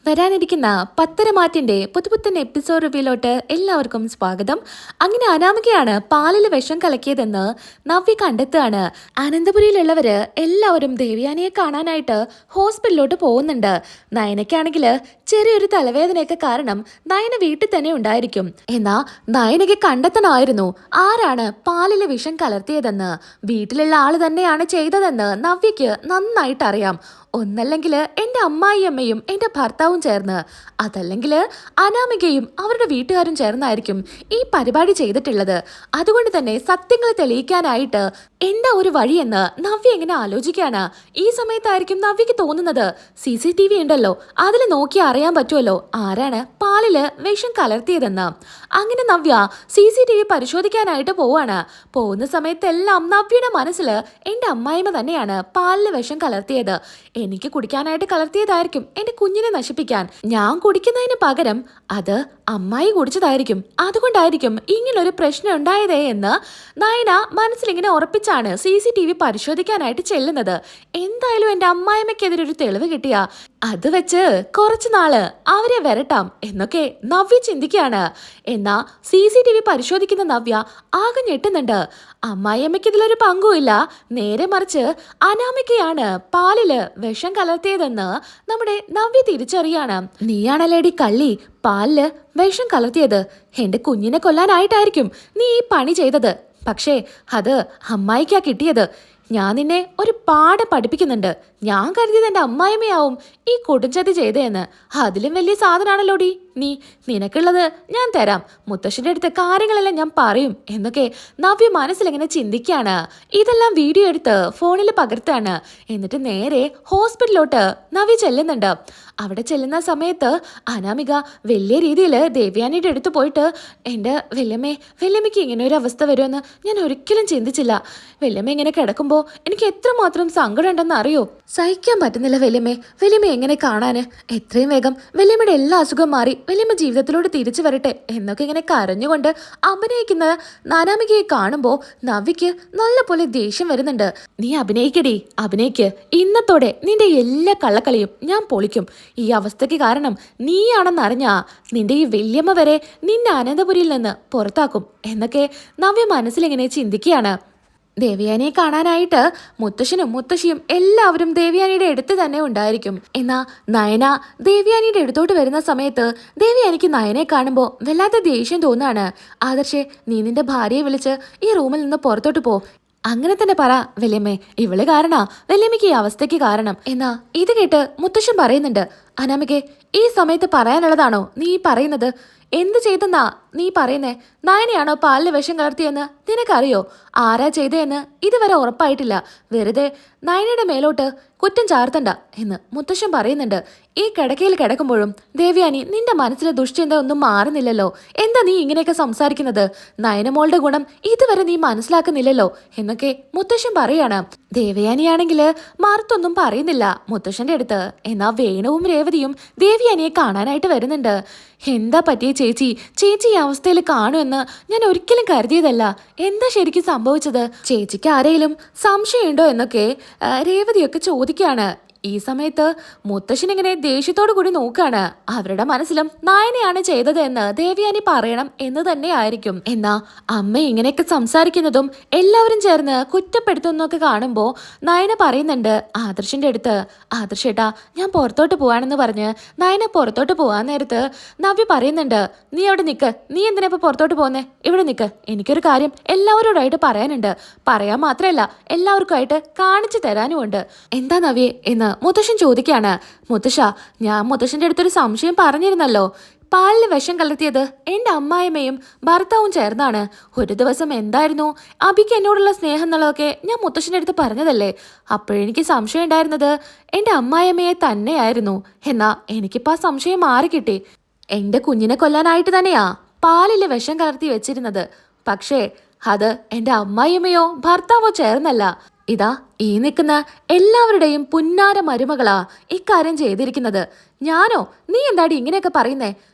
വരാനിരിക്കുന്ന പത്തരമാറ്റിന്റെ പുതുപുത്തൻ എപ്പിസോഡ് റിവ്യൂലോട്ട് എല്ലാവർക്കും സ്വാഗതം. അങ്ങനെ അനാമികയാണ് പാലിൽ വിഷം കലക്കിയതെന്ന് നവ്യ കണ്ടെത്തുകയാണ്. അനന്തപുരിയിലുള്ളവര് എല്ലാവരും ദേവയാനിയെ കാണാനായിട്ട് ഹോസ്പിറ്റലിലോട്ട് പോകുന്നുണ്ട്. നയനയ്ക്കാണെങ്കിൽ ചെറിയൊരു തലവേദനയൊക്കെ കാരണം നയന വീട്ടിൽ തന്നെ ഉണ്ടായിരിക്കും. എന്നാ നയനയ്ക്ക് കണ്ടെത്തണമായിരുന്നു ആരാണ് പാലിൽ വിഷം കലർത്തിയതെന്ന്. വീട്ടിലുള്ള ആള് തന്നെയാണ് ചെയ്തതെന്ന് നവ്യക്ക് നന്നായിട്ട് അറിയാം. ഒന്നല്ലെങ്കിൽ എൻ്റെ അമ്മായിയമ്മയും എൻ്റെ ഭർത്താവും ചേർന്ന്, അതല്ലെങ്കിൽ അനാമികയും അവരുടെ വീട്ടുകാരും ചേർന്നായിരിക്കും ഈ പരിപാടി ചെയ്തിട്ടുള്ളത്. അതുകൊണ്ട് തന്നെ സത്യങ്ങൾ തെളിയിക്കാനായിട്ട് എന്താ ഒരു വഴിയെന്ന് നവ്യ എങ്ങനെ ആലോചിക്കാണ്. ഈ സമയത്തായിരിക്കും നവ്യക്ക് തോന്നുന്നത് CCTV ഉണ്ടല്ലോ, അതിൽ നോക്കി അറിയാൻ പറ്റുമല്ലോ ആരാണ് പാലില് വിഷം കലർത്തിയതെന്ന്. അങ്ങനെ നവ്യ CCTV പരിശോധിക്കാനായിട്ട് പോവാണ്. പോകുന്ന സമയത്തെല്ലാം നവ്യയുടെ മനസ്സിൽ എൻ്റെ അമ്മായിമ്മ തന്നെയാണ് പാലില് വിഷം കലർത്തിയത്. എനിക്ക് കുടിക്കാനായിട്ട് കലർത്തിയതായിരിക്കും എന്റെ കുഞ്ഞിനെ നശിപ്പിക്കാൻ. ഞാൻ കുടിക്കുന്നതിന് പകരം അത് അമ്മായി കുടിച്ചതായിരിക്കും. അതുകൊണ്ടായിരിക്കും ഇങ്ങനൊരു പ്രശ്നം ഉണ്ടായതേ എന്ന് നയന മനസ്സിലിങ്ങനെ ഉറപ്പിച്ചാണ് CCTV പരിശോധിക്കാനായിട്ട് ചെല്ലുന്നത്. എന്തായാലും എന്റെ അമ്മായിമ്മയ്ക്കെതിരെ ഒരു തെളിവ് കിട്ടിയ അത് വെച്ച് കുറച്ചു നാള് അവരെ വരട്ടാം എന്നൊക്കെ നവ്യ ചിന്തിക്കുകയാണ്. എന്നാ CCTV പരിശോധിക്കുന്ന നവ്യ ആകെ ഞെട്ടുന്നുണ്ട്. അമ്മായിയമ്മയ്ക്ക് ഇതിലൊരു പങ്കുമില്ല, നേരെ മറിച്ച് അനാമികയാണ് പാലില് വിഷം കലർത്തിയതെന്ന് നമ്മുടെ നവ്യ തിരിച്ചറിയാണ്. നീയാണല്ലേടി കള്ളി പാലില് വിഷം കലർത്തിയത്. എന്റെ കുഞ്ഞിനെ കൊല്ലാനായിട്ടായിരിക്കും നീ ഈ പണി ചെയ്തത്. പക്ഷേ അത് അമ്മായിക്കാ കിട്ടിയത്. ഞാൻ നിന്നെ ഒരു പാഠം പഠിപ്പിക്കുന്നുണ്ട്. ഞാൻ കരുതിയത് എൻ്റെ അമ്മായിമ്മയാവും ഈ കൊടുംചതി ചെയ്തതെന്ന്. അതിലും വലിയ സാധനാണല്ലോടി നീ. നിനക്കുള്ളത് ഞാൻ തരാം, മുത്തശ്ശൻ്റെ അടുത്ത് കാര്യങ്ങളെല്ലാം ഞാൻ പറയും എന്നൊക്കെ നവ്യ മനസ്സിലെങ്ങനെ ചിന്തിക്കുകയാണ്. ഇതെല്ലാം വീഡിയോ എടുത്ത് ഫോണിൽ പകർത്താണ്. എന്നിട്ട് നേരെ ഹോസ്പിറ്റലിലോട്ട് നവ്യ ചെല്ലുന്നുണ്ട്. അവിടെ ചെല്ലുന്ന സമയത്ത് അനാമിക വലിയ രീതിയിൽ ദേവയാനിയുടെ അടുത്ത് പോയിട്ട്, എൻ്റെ വല്യമ്മയ്ക്ക് ഇങ്ങനെ ഒരു അവസ്ഥ വരുമെന്ന് ഞാൻ ഒരിക്കലും ചിന്തിച്ചില്ല. വല്യമ്മ ഇങ്ങനെ കിടക്കുമ്പോൾ എനിക്ക് എത്രമാത്രം സങ്കടം ഉണ്ടെന്ന് അറിയോ? സഹിക്കാൻ പറ്റുന്നില്ല വല്യമ്മ എങ്ങനെ കാണാന്. എത്രയും വേഗം വല്യമ്മയുടെ എല്ലാ അസുഖം മാറി വല്യമ്മ ജീവിതത്തിലോട്ട് തിരിച്ചു വരട്ടെ എന്നൊക്കെ ഇങ്ങനെ കരഞ്ഞുകൊണ്ട് അഭിനയിക്കുന്ന അനാമികയെ കാണുമ്പോൾ നവ്യക്ക് നല്ലപോലെ ദേഷ്യം വരുന്നുണ്ട്. നീ അഭിനയിക്ക്. ഇന്നത്തോടെ നിന്റെ എല്ലാ കള്ളക്കളിയും ഞാൻ പൊളിക്കും. ഈ അവസ്ഥയ്ക്ക് കാരണം നീയാണെന്നറിഞ്ഞാ നിന്റെ ഈ വല്യമ്മ വരെ നിന്നെ അനന്തപുരിയിൽ നിന്ന് പുറത്താക്കും എന്നൊക്കെ നവ്യ മനസ്സിലിങ്ങനെ ചിന്തിക്കുകയാണ്. ദേവയാനിയെ കാണാനായിട്ട് മുത്തശ്ശനും മുത്തശ്ശിയും എല്ലാവരും ദേവയാനിയുടെ അടുത്ത് തന്നെ ഉണ്ടായിരിക്കും. എന്നാ നയന ദേവയാനിയുടെ അടുത്തോട്ട് വരുന്ന സമയത്ത് ദേവയാനിക്ക് നയനെ കാണുമ്പോൾ വല്ലാത്ത ദേഷ്യം തോന്നാണ്. ആദർശേ, നീ നിന്റെ ഭാര്യയെ വിളിച്ച് ഈ റൂമിൽ നിന്ന് പുറത്തോട്ട് പോ. അങ്ങനെ തന്നെ പറ വല്യമ്മേ, ഇവള് കാരണാ വല്യമ്മയ്ക്ക് ഈ അവസ്ഥയ്ക്ക് കാരണം. എന്നാ ഇത് കേട്ട് മുത്തശ്ശൻ പറയുന്നുണ്ട്, അനാമികെ, ഈ സമയത്ത് പറയാനുള്ളതാണോ നീ പറയുന്നത്? എന്ത് ചെയ്തെന്നാ നീ പറയുന്നേ? നയനയാണോ പാലിൽ വിഷം കലർത്തിയെന്ന് നിനക്കറിയോ? ആരാ ചെയ്തതെന്ന് ഇതുവരെ ഉറപ്പായിട്ടില്ല. വെറുതെ നയനയുടെ മേലോട്ട് കുറ്റം ചാർത്തണ്ട എന്ന് മുത്തശ്ശൻ പറയുന്നുണ്ട്. ഈ കിടക്കയിൽ കിടക്കുമ്പോഴും ദേവയാനി, നിന്റെ മനസ്സിലെ ദുശ്ചിന്ത ഒന്നും മാറുന്നില്ലല്ലോ. എന്താ നീ ഇങ്ങനെയൊക്കെ സംസാരിക്കുന്നത്? നയനമോളുടെ ഗുണം ഇതുവരെ നീ മനസ്സിലാക്കുന്നില്ലല്ലോ എന്നൊക്കെ മുത്തശ്ശൻ പറയാണ്. ദേവയാനിയാണെങ്കിൽ മറുത്തൊന്നും പറയുന്നില്ല മുത്തശ്ശന്റെ അടുത്ത്. എന്നാ വേണുവും രേവതിയും ദേവയാനിയെ കാണാനായിട്ട് വരുന്നുണ്ട്. എന്താ പറ്റിയ ചേച്ചി ഈ അവസ്ഥയിൽ കാണുമെന്ന് ഞാൻ ഒരിക്കലും കരുതിയതല്ല. എന്താ ശരിക്കും സംഭവിച്ചത്? ചേച്ചിക്ക് ആരെങ്കിലും സംശയമുണ്ടോ എന്നൊക്കെ രേവതിയൊക്കെ ചോദിക്കുകയാണ്. ഈ സമയത്ത് മുത്തശ്ശൻ ഇങ്ങനെ ദേഷ്യത്തോടു കൂടി നോക്കാണ്. അവരുടെ മനസ്സിലും നയനയാണ് ചെയ്തത് എന്ന് ദേവയാനി പറയണം എന്ന് തന്നെ ആയിരിക്കും. എന്നാ അമ്മ ഇങ്ങനെയൊക്കെ സംസാരിക്കുന്നതും എല്ലാവരും ചേർന്ന് കുറ്റപ്പെടുത്തുന്നൊക്കെ കാണുമ്പോൾ നയന പറയുന്നുണ്ട് ആദർശിന്റെ അടുത്ത്, ആദർശേട്ടാ ഞാൻ പുറത്തോട്ട് പോവാണെന്ന് പറഞ്ഞ് നയന പുറത്തോട്ട് പോവാൻ നേരത്ത് നവ്യ പറയുന്നുണ്ട്, നീ അവിടെ നിൽക്ക്. നീ എന്തിനാ ഇപ്പൊ പുറത്തോട്ട് പോകുന്നേ? ഇവിടെ നിൽക്ക്. എനിക്കൊരു കാര്യം എല്ലാവരോടായിട്ട് പറയാനുണ്ട്. പറയാൻ മാത്രമല്ല എല്ലാവർക്കുമായിട്ട് കാണിച്ചു തരാനുമുണ്ട്. എന്താ നവ്യേ എന്ന് മുത്തശ്ശൻ ചോദിക്കാണ്. മുത്തശ്ശ, ഞാൻ മുത്തശ്ശന്റെ അടുത്തൊരു സംശയം പറഞ്ഞിരുന്നല്ലോ. പാലില് വിഷം കലർത്തിയത് എൻ്റെ അമ്മായിമ്മയും ഭർത്താവും ചേർന്നാണ്. ഒരു ദിവസം എന്തായിരുന്നു അബിക്ക് എന്നോടുള്ള സ്നേഹം എന്നുള്ളതൊക്കെ ഞാൻ മുത്തശ്ശൻ്റെ അടുത്ത് പറഞ്ഞതല്ലേ. അപ്പോഴെനിക്ക് സംശയം ഉണ്ടായിരുന്നത് എൻ്റെ അമ്മായിമ്മയെ തന്നെയായിരുന്നു. എന്നാ എനിക്കിപ്പോൾ ആ സംശയം മാറിക്കിട്ടി. എൻ്റെ കുഞ്ഞിനെ കൊല്ലാനായിട്ട് തന്നെയാ പാലില് വിഷം കലർത്തി വെച്ചിരുന്നത്. പക്ഷേ അത് എൻ്റെ അമ്മായിമ്മയോ ഭർത്താവോ ചേർന്നല്ല. ഇതാ ഈ നിൽക്കുന്ന എല്ലാവരുടെയും പുന്നാര മരുമകളാ ഇക്കാര്യം ചെയ്തിരിക്കുന്നത്. ഞാനോ? നീ എന്താടി ഇങ്ങനെയൊക്കെ പറയുന്നേ?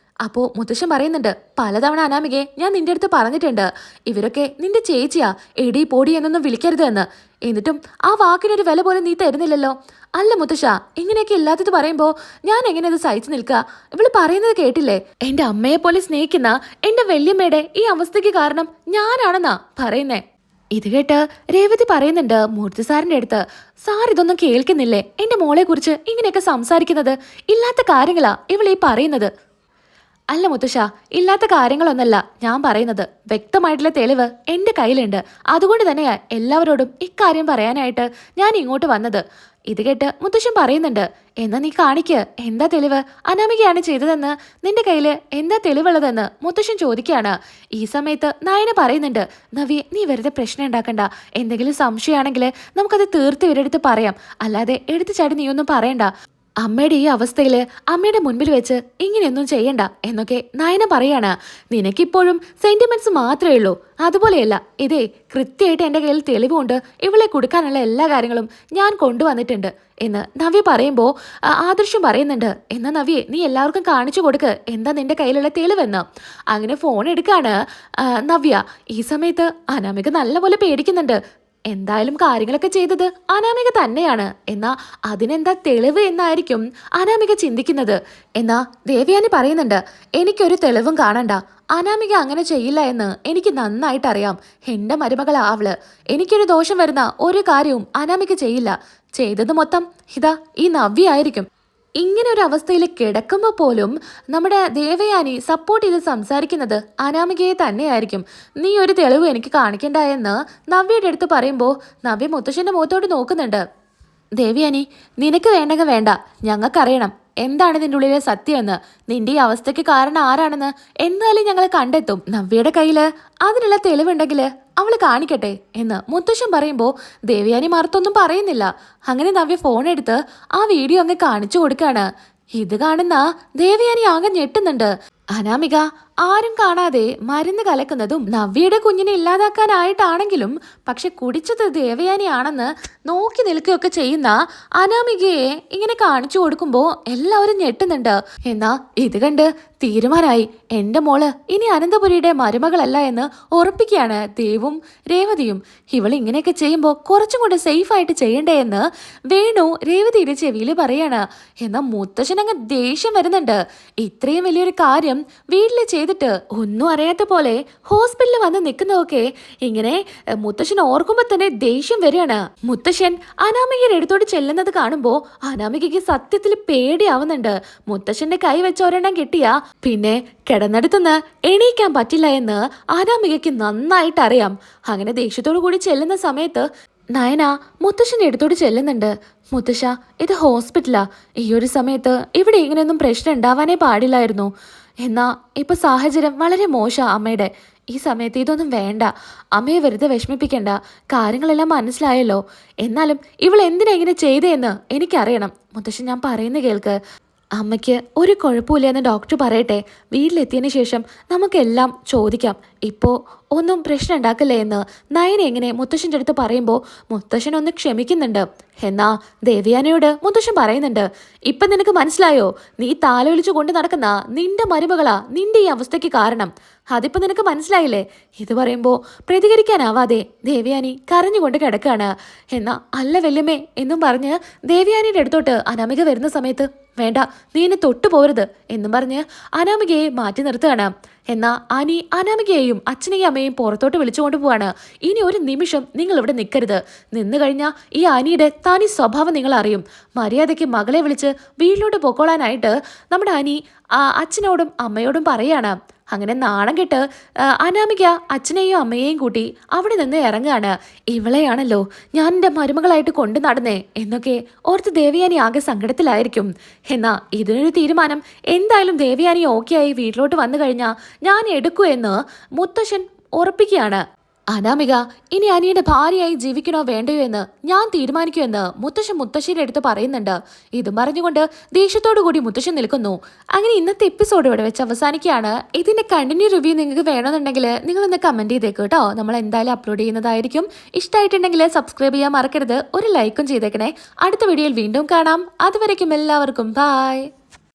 അപ്പോൾ മുത്തശ്ശൻ പറയുന്നുണ്ട്, പലതവണ അനാമികെ ഞാൻ നിന്റെ അടുത്ത് പറഞ്ഞിട്ടുണ്ട്, ഇവരൊക്കെ നിന്റെ ചേച്ചിയാ, എടി പൊടി എന്നൊന്നും വിളിക്കരുത് എന്ന്. എന്നിട്ടും ആ വാക്കിനൊരു വില പോലും നീ തരുന്നില്ലല്ലോ. അല്ല മുത്തശ്ശ, ഇങ്ങനെയൊക്കെ ഇല്ലാത്തത് പറയുമ്പോ ഞാൻ എങ്ങനെ അത് സഹിച്ചു നിൽക്കുക? ഇവള് പറയുന്നത് കേട്ടില്ലേ? എന്റെ അമ്മയെ പോലെ സ്നേഹിക്കുന്ന എന്റെ വല്യമ്മയുടെ ഈ അവസ്ഥയ്ക്ക് കാരണം ഞാനാണെന്നാ പറയുന്നേ. ഇത് കേട്ട് രേവതി പറയുന്നുണ്ട് മൂർത്തി സാറിന്റെ അടുത്ത്, സാർ ഇതൊന്നും കേൾക്കുന്നില്ലേ? എന്റെ മോളെ കുറിച്ച് ഇങ്ങനെയൊക്കെ സംസാരിക്കുന്നത് ഇല്ലാത്ത കാര്യങ്ങളാ ഇവളീ പറയുന്നത്. അല്ല മുത്തശ്ശ, ഇല്ലാത്ത കാര്യങ്ങളൊന്നല്ല ഞാൻ പറയുന്നത്. വ്യക്തമായിട്ടുള്ള തെളിവ് എന്റെ കയ്യിലുണ്ട്. അതുകൊണ്ട് തന്നെയാ എല്ലാവരോടും ഇക്കാര്യം പറയാനായിട്ട് ഞാൻ ഇങ്ങോട്ട് വന്നത്. ഇത് കേട്ട് മുത്തശ്ശൻ പറയുന്നുണ്ട്, എന്നാ നീ കാണിക്ക്, എന്താ തെളിവ്? അനാമികയാണ് ചെയ്തതെന്ന് നിന്റെ കയ്യില് എന്താ തെളിവുള്ളതെന്ന് മുത്തശ്ശൻ ചോദിക്കുകയാണ്. ഈ സമയത്ത് നയന പറയുന്നുണ്ട്, നവ്യ നീ വെറുതെ പ്രശ്നം ഉണ്ടാക്കണ്ട. എന്തെങ്കിലും സംശയമാണെങ്കിൽ നമുക്കത് തീർത്ത് ഇവരെടുത്ത് പറയാം. അല്ലാതെ എടുത്തു ചാടി നീ ഒന്നും പറയണ്ട. അമ്മയുടെ ഈ അവസ്ഥയില് അമ്മയുടെ മുൻപിൽ വെച്ച് ഇങ്ങനെയൊന്നും ചെയ്യണ്ട എന്നൊക്കെ നയന പറയാണ്. നിനക്കിപ്പോഴും സെന്റിമെന്റ്സ് മാത്രമേ ഉള്ളൂ, അതുപോലെയല്ല. ഇതേ കൃത്യമായിട്ട് എൻ്റെ കയ്യിൽ തെളിവുണ്ട്, ഇവളെ കൊടുക്കാനുള്ള എല്ലാ കാര്യങ്ങളും ഞാൻ കൊണ്ടുവന്നിട്ടുണ്ട് എന്ന് നവ്യ പറയുമ്പോൾ ആദർശം പറയുന്നുണ്ട്, എന്നാ നവ്യെ നീ എല്ലാവർക്കും കാണിച്ചു കൊടുക്ക് എന്താ നിന്റെ കയ്യിലുള്ള തെളിവെന്ന്. അങ്ങനെ ഫോൺ എടുക്കാണ് നവ്യ. ഈ സമയത്ത് അനാമിക നല്ലപോലെ പേടിക്കുന്നുണ്ട്. എന്തായാലും കാര്യങ്ങളൊക്കെ ചെയ്തത് അനാമിക തന്നെയാണ്. എന്നാ അതിനെന്താ തെളിവ് എന്നായിരിക്കും അനാമിക ചിന്തിക്കുന്നത്. എന്നാ ദേവയാനി പറയുന്നുണ്ട്, എനിക്കൊരു തെളിവും കാണണ്ട. അനാമിക അങ്ങനെ ചെയ്യില്ല എന്ന് എനിക്ക് നന്നായിട്ട് അറിയാം. എന്റെ മരുമകളാവള്. എനിക്കൊരു ദോഷം വരുന്ന ഒരു കാര്യവും അനാമിക ചെയ്യില്ല. ചെയ്തത് മൊത്തം ഇതാ ഈ നവ്യ ആയിരിക്കും. ഇങ്ങനെ ഒരു അവസ്ഥയിൽ കിടക്കുമ്പോൾ പോലും നമ്മുടെ ദേവയാനി സപ്പോർട്ട് ചെയ്ത് സംസാരിക്കുന്നത് അനാമികയെ തന്നെയായിരിക്കും. നീ ഒരു തെളിവ് എനിക്ക് കാണിക്കണ്ട എന്ന് നവ്യയുടെ അടുത്ത് പറയുമ്പോൾ നവ്യ മുത്തശ്ശന്റെ മുഖത്തോട്ട് നോക്കുന്നുണ്ട്. ദേവയാനി, നിനക്ക് വേണ്ടെങ്കിൽ വേണ്ട, ഞങ്ങൾക്കറിയണം എന്താണ് നിന്റെ ഉള്ളിലെ സത്യം എന്ന്. നിന്റെ ഈ അവസ്ഥയ്ക്ക് കാരണം ആരാണെന്ന് എന്തായാലും ഞങ്ങൾ കണ്ടെത്തും. നവ്യയുടെ കയ്യില് അതിനുള്ള തെളിവുണ്ടെങ്കിൽ അവള് കാണിക്കട്ടെ എന്ന് മുത്തശ്ശൻ പറയുമ്പോൾ ദേവയാനി മറുത്തൊന്നും പറയുന്നില്ല. അങ്ങനെ നവ്യ ഫോൺ എടുത്ത് ആ വീഡിയോ അങ്ങ് കാണിച്ചു കൊടുക്കാണ്. ഇത് കാണുന്ന ദേവയാനി ആകെ ഞെട്ടുന്നുണ്ട്. അനാമിക ആരും കാണാതെ മരുന്ന് കലക്കുന്നതും നവ്യയുടെ കുഞ്ഞിനെ ഇല്ലാതാക്കാനായിട്ടാണെങ്കിലും പക്ഷെ കുടിച്ചത് ദേവയാനിയാണെന്ന് നോക്കി നിൽക്കുകയൊക്കെ ചെയ്യുന്ന അനാമികയെ ഇങ്ങനെ കാണിച്ചു കൊടുക്കുമ്പോൾ എല്ലാവരും ഞെട്ടുന്നുണ്ട്. എന്നാ ഇത് കണ്ട് തീരുമാനമായി, എന്റെ മോള് ഇനി അനന്തപുരിയുടെ മരുമകളല്ല എന്ന് ഉറപ്പിക്കുകയാണ് ദേവും രേവതിയും. ഇവൾ ഇങ്ങനെയൊക്കെ ചെയ്യുമ്പോൾ കുറച്ചും കൂടെ സേഫായിട്ട് ചെയ്യണ്ടേ എന്ന് വേണു രേവതിയുടെ ചെവിയിൽ പറയാണ്. എന്നാൽ മുത്തശ്ശനങ്ങ് ദേഷ്യം വരുന്നുണ്ട്. ഇത്രയും വലിയൊരു കാര്യം വീട്ടിൽ ചെയ്തിട്ട് ഒന്നും അറിയാത്ത പോലെ ഹോസ്പിറ്റലിൽ വന്ന് നിൽക്കുന്നതൊക്കെ ഇങ്ങനെ മുത്തശ്ശൻ ഓർക്കുമ്പോ തന്നെ ദേഷ്യം വരികയാണ്. മുത്തശ്ശൻ അനാമികയുടെ അടുത്തോട്ട് ചെല്ലുന്നത് കാണുമ്പോ അനാമികയ്ക്ക് സത്യത്തിൽ പേടിയാവുന്നുണ്ട്. മുത്തശ്ശന്റെ കൈ വെച്ച് ഒരെണ്ണം കിട്ടിയാ പിന്നെ കിടന്നെടുത്തുനിന്ന് എണീക്കാൻ പറ്റില്ല എന്ന് അനാമികയ്ക്ക് നന്നായിട്ട് അറിയാം. അങ്ങനെ ദേഷ്യത്തോടു കൂടി ചെല്ലുന്ന സമയത്ത് നയന മുത്തശ്ശന്റെ അടുത്തോട്ട് ചെല്ലുന്നുണ്ട്. മുത്തശ്ശ, ഇത് ഹോസ്പിറ്റലാ. ഈ ഒരു സമയത്ത് ഇവിടെ ഇങ്ങനെയൊന്നും പ്രശ്നം ഉണ്ടാവാനേ പാടില്ലായിരുന്നു. എന്നാ ഇപ്പൊ സാഹചര്യം വളരെ മോശം അമ്മയുടെ. ഈ സമയത്ത് ഇതൊന്നും വേണ്ട. അമ്മയെ വെറുതെ വിഷമിപ്പിക്കണ്ട. കാര്യങ്ങളെല്ലാം മനസ്സിലായല്ലോ. എന്നാലും ഇവൾ എന്തിനാ ഇങ്ങനെ ചെയ്തതെന്ന് എനിക്കറിയണം. മുത്തശ്ശൻ, ഞാൻ പറയുന്നത് കേൾക്ക്. അമ്മയ്ക്ക് ഒരു കുഴപ്പമില്ല എന്ന് ഡോക്ടർ പറയട്ടെ. വീട്ടിലെത്തിയതിന് ശേഷം നമുക്കെല്ലാം ചോദിക്കാം. ഇപ്പോൾ ഒന്നും പ്രശ്നം ഉണ്ടാക്കല്ലേ എന്ന് നയന എങ്ങനെ മുത്തശ്ശൻ്റെ അടുത്ത് പറയുമ്പോൾ മുത്തശ്ശൻ ഒന്ന് ക്ഷമിക്കുന്നുണ്ട്. എന്നാ ദേവയാനയോട് മുത്തശ്ശൻ പറയുന്നുണ്ട്, ഇപ്പം നിനക്ക് മനസ്സിലായോ? നീ താലോലിച്ചു കൊണ്ട് നടക്കുന്ന നിന്റെ മരുമകളാ നിന്റെ ഈ അവസ്ഥയ്ക്ക് കാരണം. അതിപ്പോൾ നിനക്ക് മനസ്സിലായില്ലേ? ഇത് പറയുമ്പോൾ പ്രതികരിക്കാനാവാതെ ദേവയാനി കരഞ്ഞുകൊണ്ട് കിടക്കുകയാണ്. എന്നാ അല്ല വല്യമ്മേ എന്നും പറഞ്ഞ് ദേവയാനിയുടെ അടുത്തോട്ട് അനാമിക വരുന്ന സമയത്ത് വേണ്ട, നീ എന്നെ തൊട്ടു പോരുത് എന്നും പറഞ്ഞ് അനാമികയെ മാറ്റി നിർത്തുകയാണ്. എന്നാ അനി അനാമികയെയും അച്ഛനെയും അമ്മയെയും പുറത്തോട്ട് വിളിച്ചുകൊണ്ട് പോവാണ്. ഇനി ഒരു നിമിഷം നിങ്ങൾ ഇവിടെ നിൽക്കരുത്. നിന്നു കഴിഞ്ഞാൽ ഈ അനിയുടെ തനി സ്വഭാവം നിങ്ങൾ അറിയും. മര്യാദയ്ക്ക് മകളെ വിളിച്ച് വീട്ടിലോട്ട് പൊക്കോളാനായിട്ട് നമ്മുടെ അനി അച്ഛനോടും അമ്മയോടും പറയാണ്. അങ്ങനെ നാണം കെട്ട് അനാമിക അച്ഛനെയും അമ്മയെയും കൂട്ടി അവിടെ നിന്ന് ഇറങ്ങുകയാണ്. ഇവളെയാണല്ലോ ഞാൻ എൻ്റെ മരുമകളായിട്ട് കൊണ്ടു നടന്നേ എന്നൊക്കെ ഓർത്ത് ദേവയാനി ആകെ സങ്കടത്തിലായിരിക്കും. എന്നാ ഇതിനൊരു തീരുമാനം എന്തായാലും ദേവയാനി ഓക്കെ ആയി വീട്ടിലോട്ട് വന്നു കഴിഞ്ഞാൽ ഞാൻ എടുക്കൂ എന്ന് മുത്തശ്ശൻ ഉറപ്പിക്കുകയാണ്. അനാമിക ഇനി അനിയുടെ ഭാര്യയായി ജീവിക്കണോ വേണ്ടയോ എന്ന് ഞാൻ തീരുമാനിക്കുമെന്ന് മുത്തശ്ശിയുടെ അടുത്ത് പറയുന്നുണ്ട്. ഇതും പറഞ്ഞുകൊണ്ട് ദേഷ്യത്തോടു കൂടി മുത്തശ്ശൻ നിൽക്കുന്നു. അങ്ങനെ ഇന്നത്തെ എപ്പിസോഡ് ഇവിടെ വെച്ച് അവസാനിക്കുകയാണ്. ഇതിന്റെ കണ്ടിന്യൂ റിവ്യൂ നിങ്ങൾക്ക് വേണമെന്നുണ്ടെങ്കിൽ നിങ്ങളൊന്ന് കമന്റ് ചെയ്തേക്ക് കേട്ടോ. നമ്മൾ എന്തായാലും അപ്ലോഡ് ചെയ്യുന്നതായിരിക്കും. ഇഷ്ടമായിട്ടുണ്ടെങ്കിൽ സബ്സ്ക്രൈബ് ചെയ്യാൻ മറക്കരുത്. ഒരു ലൈക്കും ചെയ്തേക്കണേ. അടുത്ത വീഡിയോയിൽ വീണ്ടും കാണാം. അതുവരയ്ക്കും എല്ലാവർക്കും ബൈ.